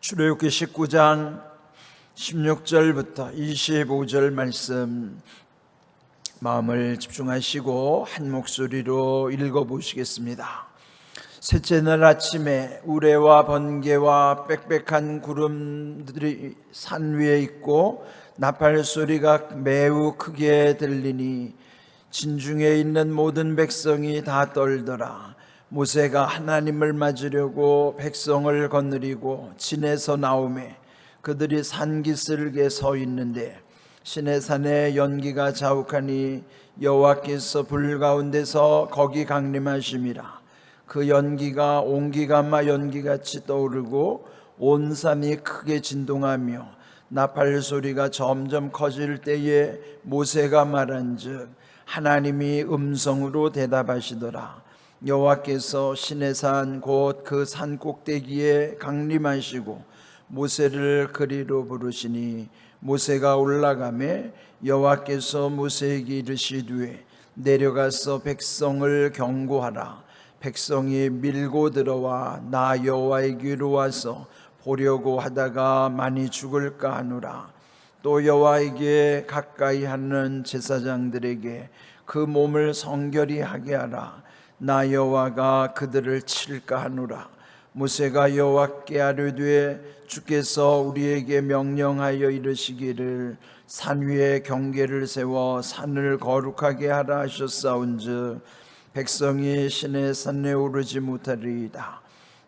출애굽기 19장 16절부터 25절 말씀 마음을 집중하시고 한 목소리로 읽어보시겠습니다. 셋째 날 아침에 우레와 번개와 빽빽한 구름들이 산 위에 있고 나팔 소리가 매우 크게 들리니 진중에 있는 모든 백성이 다 떨더라. 모세가 하나님을 맞으려고 백성을 거느리고 진에서 나오매 그들이 산기슭에 서 있는데 시내산에 연기가 자욱하니 여호와께서 불 가운데서 거기 강림하심이라. 그 연기가 온기가마 연기같이 떠오르고 온 산이 크게 진동하며 나팔 소리가 점점 커질 때에 모세가 말한즉 하나님이 음성으로 대답하시더라. 여호와께서 시내산 곧 그 산 꼭대기에 강림하시고 모세를 그리로 부르시니 모세가 올라가매 여호와께서 모세에게 이르시되 내려가서 백성을 경고하라. 백성이 밀고 들어와 나 여호와에게로 와서 보려고 하다가 많이 죽을까 하노라. 또 여호와에게 가까이 하는 제사장들에게 그 몸을 성결히 하게 하라. 나 여호와가 그들을 칠까 하노라. 모세가 여호와께 아뢰되 주께서 우리에게 명령하여 이르시기를 산 위에 경계를 세워 산을 거룩하게 하라 하셨사온즉 백성이 시내산에 오르지 못하리이다.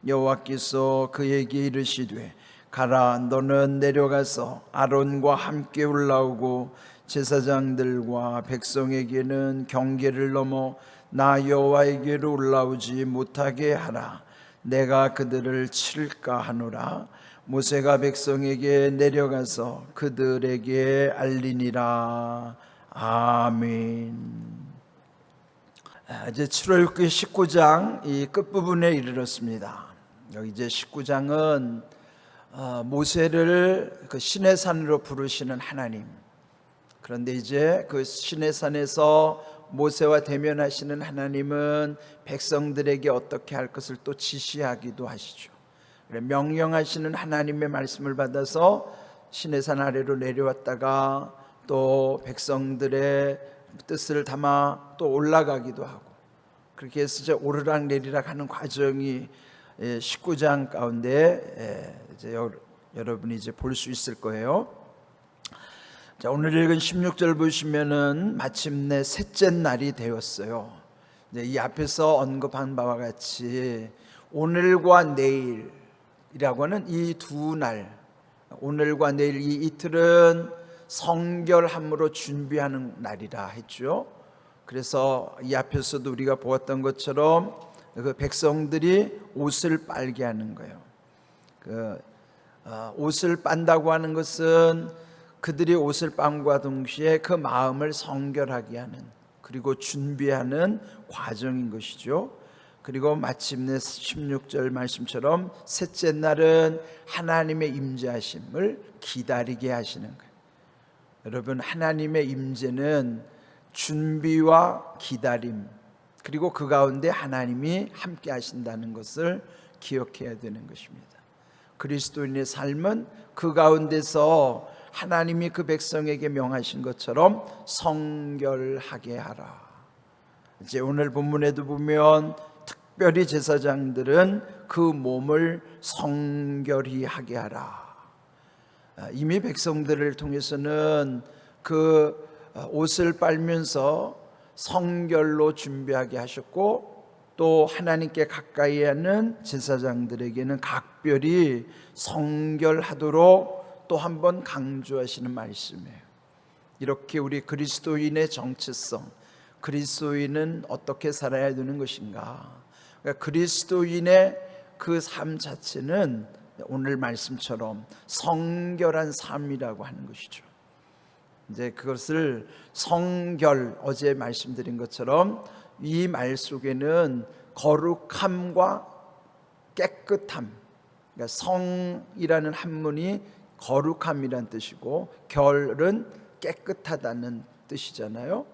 여호와께서 그에게 이르시되 가라. 너는 내려가서 아론과 함께 올라오고 제사장들과 백성에게는 경계를 넘어 나 여호와에게로 올라오지 못하게 하라. 내가 그들을 칠까 하노라. 모세가 백성에게 내려가서 그들에게 알리니라. 아멘. 이제 출애굽기 19장 이 끝부분에 이르렀습니다. 여기 이제 19장은 모세를 그 시내산으로 부르시는 하나님, 그런데 이제 그 시내산에서 모세와 대면하시는 하나님은 백성들에게 어떻게 할 것을 또 지시하기도 하시죠. 명령하시는 하나님의 말씀을 받아서 시내산 아래로 내려왔다가 또 백성들의 뜻을 담아 또 올라가기도 하고, 그렇게 해서 이제 오르락 내리락 하는 과정이 19장 가운데 이제 여러분이 이제 볼 수 있을 거예요. 자, 오늘 읽은 16절 보시면은 마침내 셋째 날이 되었어요. 이 앞에서 언급한 바와 같이 오늘과 내일이라고 하는 이 두 날, 오늘과 내일 이 이틀은 성결함으로 준비하는 날이라 했죠. 그래서 이 앞에서도 우리가 보았던 것처럼 그 백성들이 옷을 빨게 하는 거예요. 옷을 빤다고 하는 것은 그들이 옷을 빤과 동시에 그 마음을 성결하게 하는, 그리고 준비하는 과정인 것이죠. 그리고 마침내 16절 말씀처럼 셋째 날은 하나님의 임재하심을 기다리게 하시는 거예요. 여러분, 하나님의 임재는 준비와 기다림, 그리고 그 가운데 하나님이 함께 하신다는 것을 기억해야 되는 것입니다. 그리스도인의 삶은 그 가운데서 하나님이 그 백성에게 명하신 것처럼 성결하게 하라. 이제 오늘 본문에도 보면 특별히 제사장들은 그 몸을 성결히 하게 하라. 이미 백성들을 통해서는 그 옷을 빨면서 성결로 준비하게 하셨고, 또 하나님께 가까이 하는 제사장들에게는 각별히 성결하도록 또 한 번 강조하시는 말씀이에요. 이렇게 우리 그리스도인의 정체성, 그리스도인은 어떻게 살아야 되는 것인가, 그러니까 그리스도인의 그 삶 자체는 오늘 말씀처럼 성결한 삶이라고 하는 것이죠. 이제 그것을 성결, 어제 말씀드린 것처럼 이 말 속에는 거룩함과 깨끗함, 그러니까 성이라는 한문이 거룩함이란 뜻이고 결은 깨끗하다는 뜻이잖아요.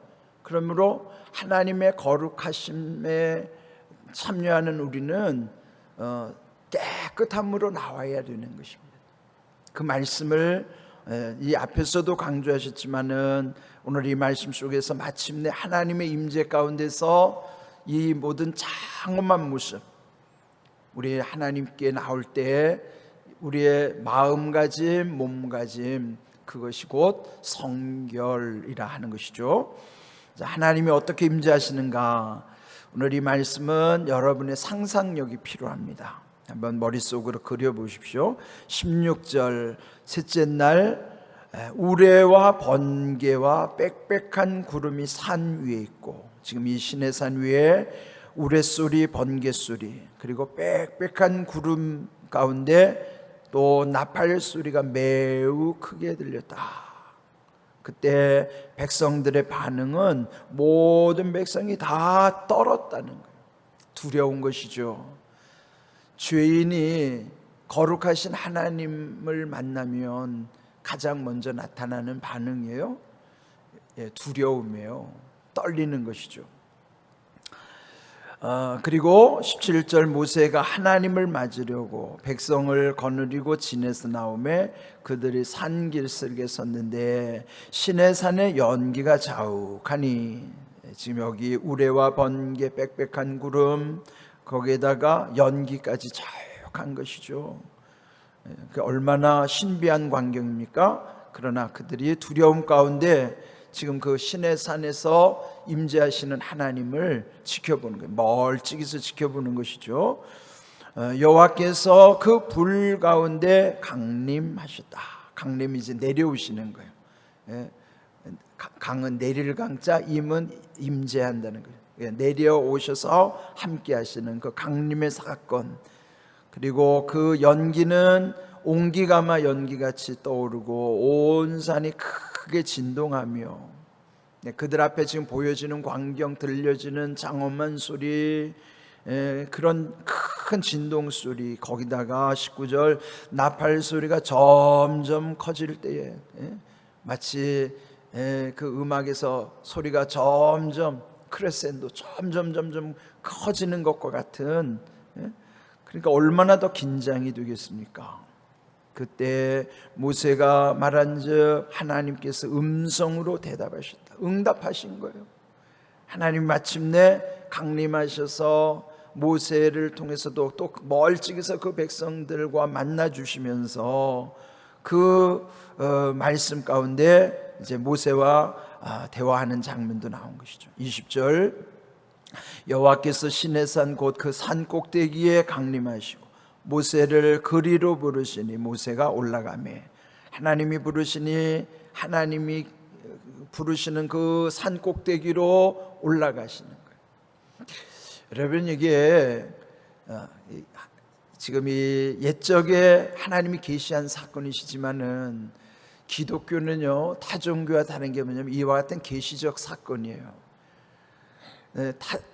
그러므로 하나님의 거룩하심에 참여하는 우리는 깨끗함으로 나와야 되는 것입니다. 그 말씀을 이 앞에서도 강조하셨지만은 오늘 이 말씀 속에서 마침내 하나님의 임재 가운데서 이 모든 장엄한 모습, 우리 하나님께 나올 때 우리의 마음가짐, 몸가짐, 그것이 곧 성결이라 하는 것이죠. 하나님이 어떻게 임재하시는가? 오늘 이 말씀은 여러분의 상상력이 필요합니다. 한번 머릿속으로 그려보십시오. 16절 셋째 날 우레와 번개와 빽빽한 구름이 산 위에 있고, 지금 이 시내산 위에 우레소리, 번개소리, 그리고 빽빽한 구름 가운데 또 나팔 소리가 매우 크게 들렸다. 그때 백성들의 반응은 모든 백성이 다 떨었다는 거예요. 두려운 것이죠. 죄인이 거룩하신 하나님을 만나면 가장 먼저 나타나는 반응이에요. 두려움이에요. 떨리는 것이죠. 그리고 17절 모세가 하나님을 맞으려고 백성을 거느리고 진에서 나오매 그들이 산길설에 섰는데 시내산에 연기가 자욱하니, 지금 여기 우레와 번개, 빽빽한 구름, 거기에다가 연기까지 자욱한 것이죠. 얼마나 신비한 광경입니까? 그러나 그들이 두려움 가운데 지금 그 시내산에서 임재하시는 하나님을 지켜보는 거예요. 멀찍이서 지켜보는 것이죠. 여호와께서 그 불 가운데 강림하셨다. 강림이 이제 내려오시는 거예요. 강은 내릴 강자, 임은 임재한다는 거예요. 내려오셔서 함께 하시는 그 강림의 사건, 그리고 그 연기는 옹기가마 연기같이 떠오르고 온 산이 크게 진동하며, 그들 앞에 지금 보여지는 광경, 들려지는 장엄한 소리, 그런 큰 진동 소리, 거기다가 19절 나팔 소리가 점점 커질 때에 마치 그 음악에서 소리가 점점 크레센도 점점 커지는 것과 같은, 그러니까 얼마나 더 긴장이 되겠습니까? 그때 모세가 말한즉 하나님께서 음성으로 대답하셨다. 응답하신 거예요. 하나님 마침내 강림하셔서 모세를 통해서도 또 멀찍이서 그 백성들과 만나 주시면서 그 말씀 가운데 이제 모세와 대화하는 장면도 나온 것이죠. 20절 여호와께서 시내산 곧 그 산 꼭대기에 강림하시고 모세를 그리로 부르시니 모세가 올라가매, 하나님이 부르시니 하나님이 부르시는 그 산 꼭대기로 올라가시는 거예요. 여러분, 이게 지금 이 옛적에 하나님이 계시한 사건이시지만은 기독교는요 타종교와 다른 게 뭐냐면 이와 같은 계시적 사건이에요.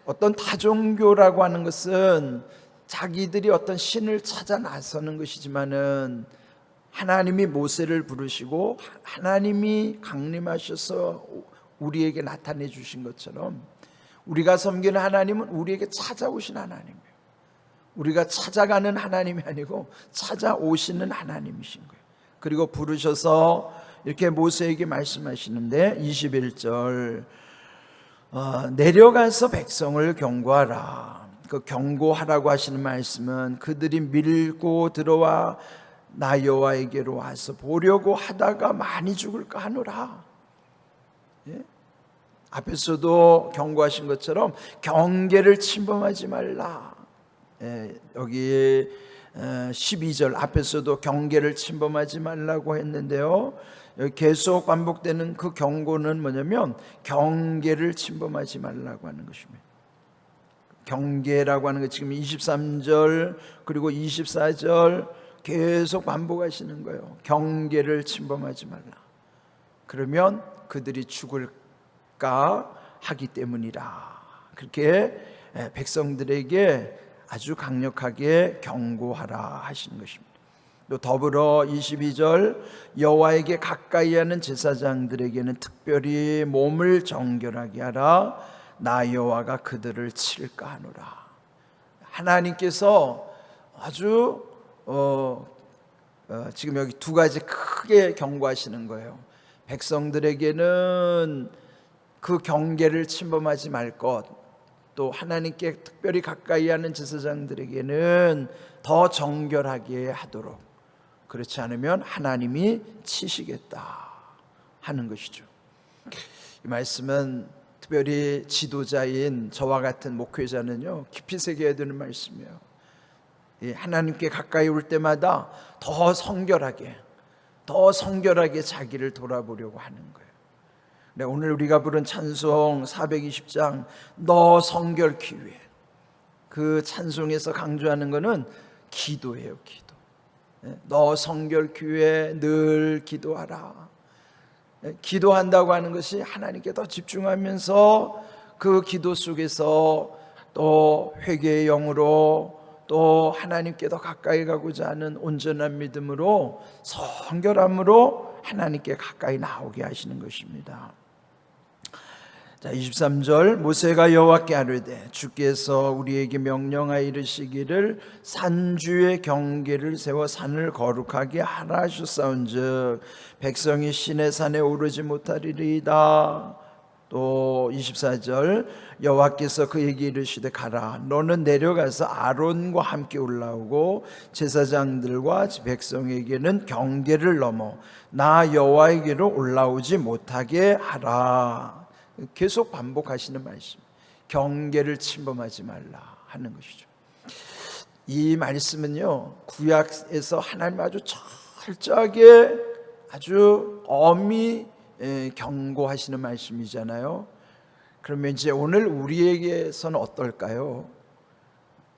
어떤 타종교라고 하는 것은 자기들이 어떤 신을 찾아 나서는 것이지만은 하나님이 모세를 부르시고 하나님이 강림하셔서 우리에게 나타내 주신 것처럼 우리가 섬기는 하나님은 우리에게 찾아오신 하나님이에요. 우리가 찾아가는 하나님이 아니고 찾아오시는 하나님이신 거예요. 그리고 부르셔서 이렇게 모세에게 말씀하시는데 21절 내려가서 백성을 경고하라. 그 경고하라고 하시는 말씀은 그들이 밀고 들어와 나 여호와에게로 와서 보려고 하다가 많이 죽을까 하노라. 앞에서도 경고하신 것처럼 경계를 침범하지 말라. 여기 12절 앞에서도 경계를 침범하지 말라고 했는데요, 여기 계속 반복되는 그 경고는 뭐냐면 경계를 침범하지 말라고 하는 것입니다. 경계라고 하는 것 지금 23절 그리고 24절 계속 반복하시는 거예요. 경계를 침범하지 말라. 그러면 그들이 죽을까 하기 때문이라. 그렇게 백성들에게 아주 강력하게 경고하라 하시는 것입니다. 또 더불어 22절 여호와에게 가까이 하는 제사장들에게는 특별히 몸을 정결하게 하라. 나 여호와가 그들을 칠까 하노라. 하나님께서 아주 지금 여기 두 가지 크게 경고하시는 거예요. 백성들에게는 그 경계를 침범하지 말 것, 또 하나님께 특별히 가까이 하는 제사장들에게는 더 정결하게 하도록, 그렇지 않으면 하나님이 치시겠다 하는 것이죠. 이 말씀은 특별히 지도자인 저와 같은 목회자는요 깊이 새겨야 되는 말씀이에요. 하나님께 가까이 올 때마다 더 성결하게 자기를 돌아보려고 하는 거예요. 오늘 우리가 부른 찬송 420장 너 성결케 위해, 그 찬송에서 강조하는 것은 기도예요. 기도. 너 성결케 위해 늘 기도하라. 기도한다고 하는 것이 하나님께 더 집중하면서 그 기도 속에서 또 회개의 영으로, 또 하나님께 더 가까이 가고자 하는 온전한 믿음으로, 성결함으로 하나님께 가까이 나오게 하시는 것입니다. 자, 23절 모세가 여호와께 아뢰되 주께서 우리에게 명령하여 이르시기를 산주의 경계를 세워 산을 거룩하게 하라 하셨사온즉 백성이 시내 산에 오르지 못하리이다. 또 24절 여호와께서 그에게 이르시되 가라 너는 내려가서 아론과 함께 올라오고 제사장들과 백성에게는 경계를 넘어 나 여호와에게로 올라오지 못하게 하라. 계속 반복하시는 말씀, 경계를 침범하지 말라 하는 것이죠. 이 말씀은요 구약에서 하나님 아주 철저하게 아주 엄히 경고하시는 말씀이잖아요. 그러면 이제 오늘 우리에게서는 어떨까요?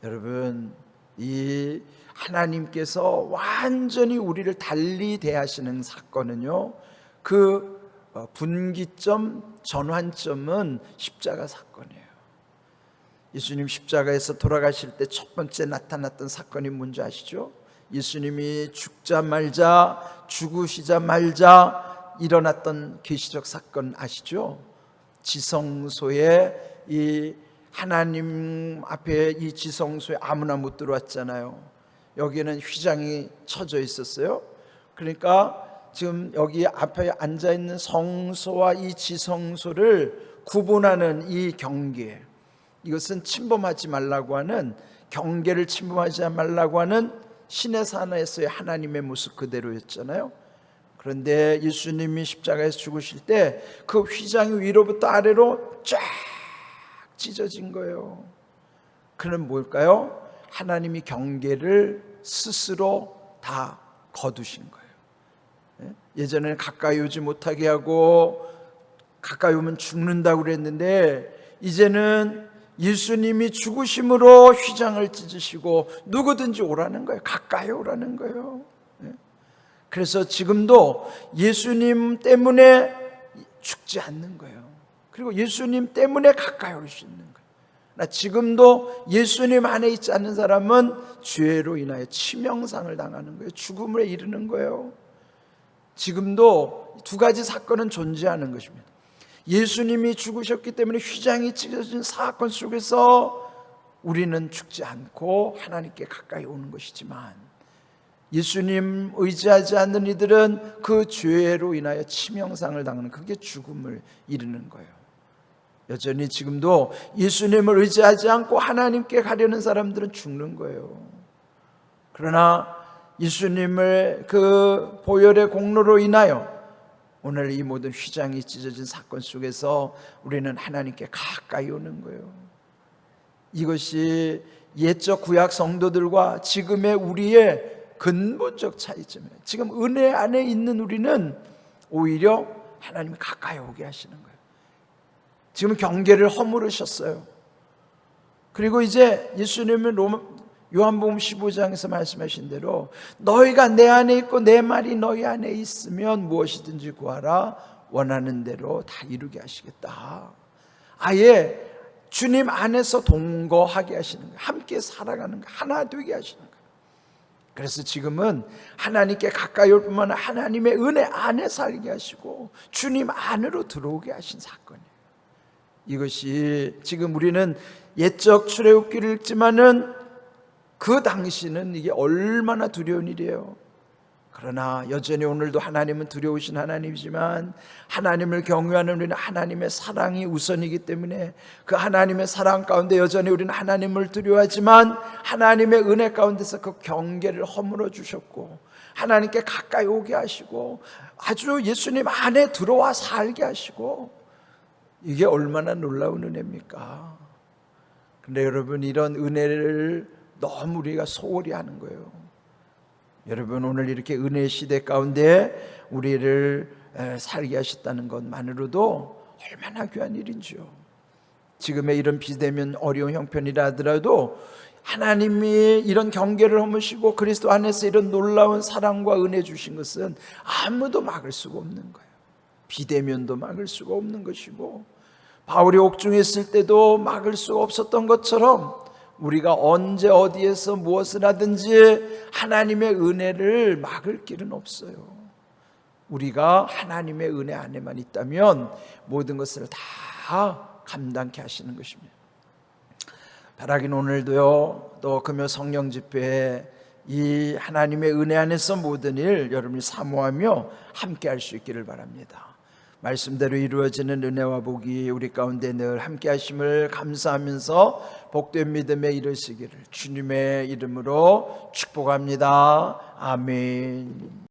여러분, 이 하나님께서 완전히 우리를 달리 대하시는 사건은요 그 분기점, 전환점은 십자가 사건이에요. 예수님 십자가에서 돌아가실 때 첫 번째 나타났던 사건이 뭔지 아시죠? 예수님이 죽으시자 말자 일어났던 계시적 사건 아시죠? 지성소에, 이 하나님 앞에 이 지성소에 아무나 못 들어왔잖아요. 여기에는 휘장이 쳐져 있었어요. 그러니까 지금 여기 앞에 앉아있는 성소와 이 지성소를 구분하는 이 경계, 이것은 침범하지 말라고 하는, 경계를 침범하지 말라고 하는 신의 산에서의 하나님의 모습 그대로였잖아요. 그런데 예수님이 십자가에서 죽으실 때 그 휘장이 위로부터 아래로 쫙 찢어진 거예요. 그는 뭘까요? 하나님이 경계를 스스로 다 거두신 거예요. 예전에는 가까이 오지 못하게 하고 가까이 오면 죽는다고 그랬는데 이제는 예수님이 죽으심으로 휘장을 찢으시고 누구든지 오라는 거예요. 가까이 오라는 거예요. 그래서 지금도 예수님 때문에 죽지 않는 거예요. 그리고 예수님 때문에 가까이 올 수 있는 거예요. 지금도 예수님 안에 있지 않는 사람은 죄로 인하여 치명상을 당하는 거예요. 죽음에 이르는 거예요. 지금도 두 가지 사건은 존재하는 것입니다. 예수님이 죽으셨기 때문에 휘장이 찢어진 사건 속에서 우리는 죽지 않고 하나님께 가까이 오는 것이지만, 예수님 의지하지 않는 이들은 그 죄로 인하여 치명상을 당하는, 그게 죽음을 이르는 거예요. 여전히 지금도 예수님을 의지하지 않고 하나님께 가려는 사람들은 죽는 거예요. 그러나 예수님을 그 보혈의 공로로 인하여 오늘 이 모든 휘장이 찢어진 사건 속에서 우리는 하나님께 가까이 오는 거예요. 이것이 옛적 구약 성도들과 지금의 우리의 근본적 차이점이에요. 지금 은혜 안에 있는 우리는 오히려 하나님이 가까이 오게 하시는 거예요. 지금 경계를 허물으셨어요. 그리고 이제 예수님은 요한복음 15장에서 말씀하신 대로 너희가 내 안에 있고 내 말이 너희 안에 있으면 무엇이든지 구하라 원하는 대로 다 이루게 하시겠다. 아예 주님 안에서 동거하게 하시는 거예요. 함께 살아가는 거예요. 하나 되게 하시는 거예요. 그래서 지금은 하나님께 가까이 올 뿐만 아니라 하나님의 은혜 안에 살게 하시고 주님 안으로 들어오게 하신 사건이에요. 이것이 지금 우리는 옛적 출애굽기를 읽지만은 그 당시는 이게 얼마나 두려운 일이에요. 그러나 여전히 오늘도 하나님은 두려우신 하나님이지만 하나님을 경외하는 우리는 하나님의 사랑이 우선이기 때문에 그 하나님의 사랑 가운데 여전히 우리는 하나님을 두려워하지만 하나님의 은혜 가운데서 그 경계를 허물어 주셨고 하나님께 가까이 오게 하시고 아주 예수님 안에 들어와 살게 하시고, 이게 얼마나 놀라운 은혜입니까? 근데 여러분, 이런 은혜를 너무 우리가 소홀히 하는 거예요. 여러분, 오늘 이렇게 은혜의 시대 가운데 우리를 살게 하셨다는 것만으로도 얼마나 귀한 일인지요. 지금의 이런 비대면 어려운 형편이라 하더라도 하나님이 이런 경계를 허무시고 그리스도 안에서 이런 놀라운 사랑과 은혜 주신 것은 아무도 막을 수가 없는 거예요. 비대면도 막을 수가 없는 것이고 바울이 옥중에 있을 때도 막을 수가 없었던 것처럼 우리가 언제 어디에서 무엇을 하든지 하나님의 은혜를 막을 길은 없어요. 우리가 하나님의 은혜 안에만 있다면 모든 것을 다 감당케 하시는 것입니다. 바라긴 오늘도요, 또 금요 성령 집회에 이 하나님의 은혜 안에서 모든 일 여러분이 사모하며 함께 할 수 있기를 바랍니다. 말씀대로 이루어지는 은혜와 복이 우리 가운데 늘 함께 하심을 감사하면서 복된 믿음에 이르시기를 주님의 이름으로 축복합니다. 아멘.